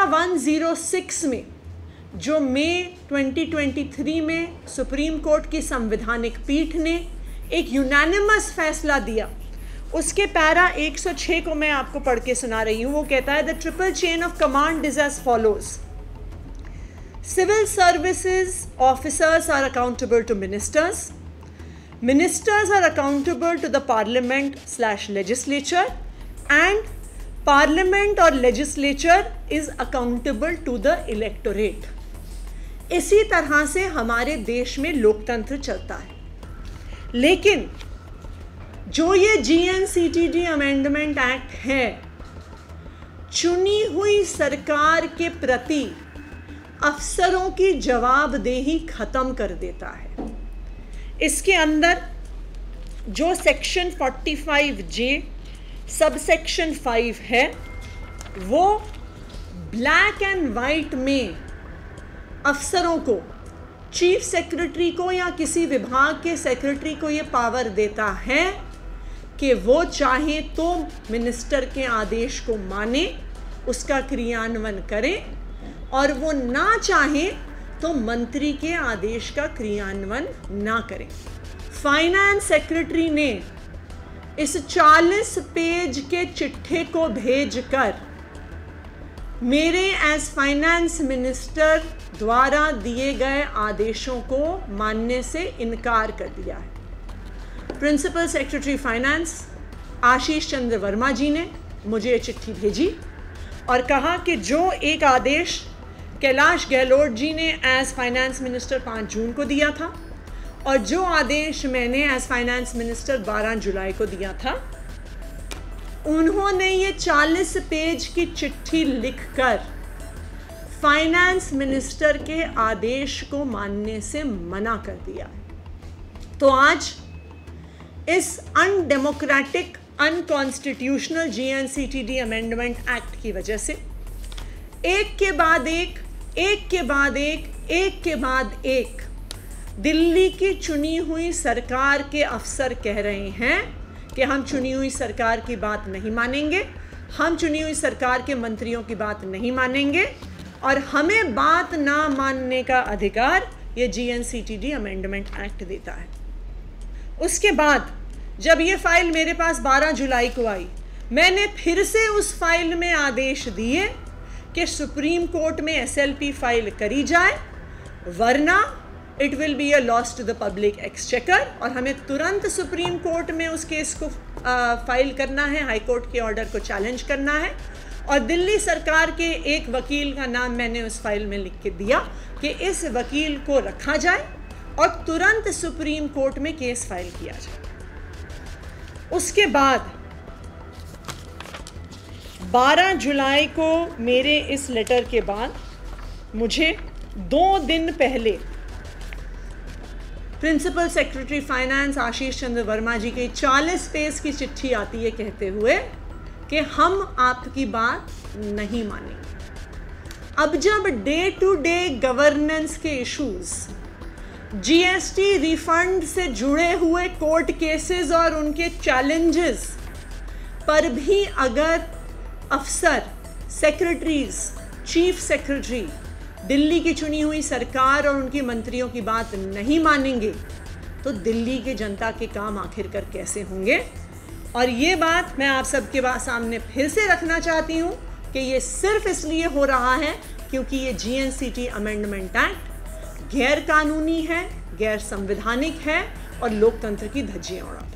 106 में जो मई 2023 में सुप्रीम कोर्ट की संवैधानिक पीठ ने एक यूनानिमस फैसला दिया, उसके पैरा 106 को मैं आपको पढ़ के सुना रही हूँ। वो कहता है, the triple chain of command is as follows. Civil services officers are accountable to ministers. Ministers are accountable to the parliament/legislature, and parliament or legislature is accountable to the electorate. इसी तरह से हमारे देश में लोकतंत्र चलता है। लेकिन जो ये GNCTD अमेंडमेंट एक्ट है, चुनी हुई सरकार के प्रति अफसरों की जवाबदेही खत्म कर देता है। इसके अंदर जो सेक्शन 45J सब सेक्शन 5 है, वो ब्लैक एंड वाइट में अफसरों को, चीफ सेक्रेटरी को या किसी विभाग के सेक्रेटरी को ये पावर देता है कि वो चाहे तो मिनिस्टर के आदेश को माने, उसका क्रियान्वयन करे, और वो ना चाहे तो मंत्री के आदेश का क्रियान्वयन ना करें। फाइनेंस सेक्रेटरी ने इस 40 पेज के चिट्ठे को भेजकर मेरे एज फाइनेंस मिनिस्टर द्वारा दिए गए आदेशों को मानने से इनकार कर दिया है। प्रिंसिपल सेक्रेटरी फाइनेंस आशीष चंद्र वर्मा जी ने मुझे ये चिट्ठी भेजी और कहा कि जो एक आदेश कैलाश गहलोत जी ने एज फाइनेंस मिनिस्टर 5 जून को दिया था और जो आदेश मैंने एज फाइनेंस मिनिस्टर 12 जुलाई को दिया था, उन्होंने ये 40 पेज की चिट्ठी लिखकर फाइनेंस मिनिस्टर के आदेश को मानने से मना कर दिया है। तो आज इस undemocratic, unconstitutional GNCTD amendment act की वजह से एक के बाद एक दिल्ली की चुनी हुई सरकार के अफसर कह रहे हैं कि हम चुनी हुई सरकार की बात नहीं मानेंगे, हम चुनी हुई सरकार के मंत्रियों की बात नहीं मानेंगे, और हमें बात ना मानने का अधिकार ये GNCTD अमेंडमेंट एक्ट देता है। उसके बाद जब ये फाइल मेरे पास 12 जुलाई को आई, मैंने फिर से उस फाइल में आदेश दिए कि सुप्रीम कोर्ट में SLP फाइल करी जाए, वरना it will be a loss to the public exchequer, और हमें तुरंत सुप्रीम कोर्ट में उस केस को फाइल करना है, हाई कोर्ट के ऑर्डर को चैलेंज करना है। और दिल्ली सरकार के एक वकील का नाम मैंने उस फाइल में लिख के दिया कि इस वकील को रखा जाए और तुरंत सुप्रीम कोर्ट में केस फाइल किया जाए। उसके बाद 12 जुलाई को मेरे इस लेटर के बाद मुझे 2 दिन पहले प्रिंसिपल सेक्रेटरी फाइनेंस आशीष चंद्र वर्मा जी की 40 पेज की चिट्ठी आती है कहते हुए कि हम आपकी बात नहीं मानेंगे। अब जब डे टू डे गवर्नेंस के इश्यूज, GST रिफंड से जुड़े हुए कोर्ट केसेस और उनके चैलेंजेस पर भी अगर अफसर, सेक्रेटरीज, चीफ सेक्रेटरी दिल्ली की चुनी हुई सरकार और उनकी मंत्रियों की बात नहीं मानेंगे, तो दिल्ली की जनता के काम आखिरकार कैसे होंगे। और ये बात मैं आप सबके सामने फिर से रखना चाहती हूँ कि ये सिर्फ इसलिए हो रहा है क्योंकि ये GNCTD अमेंडमेंट एक्ट गैर कानूनी है, गैर संवैधानिक है और लोकतंत्र की धज्जियां उड़ाता है।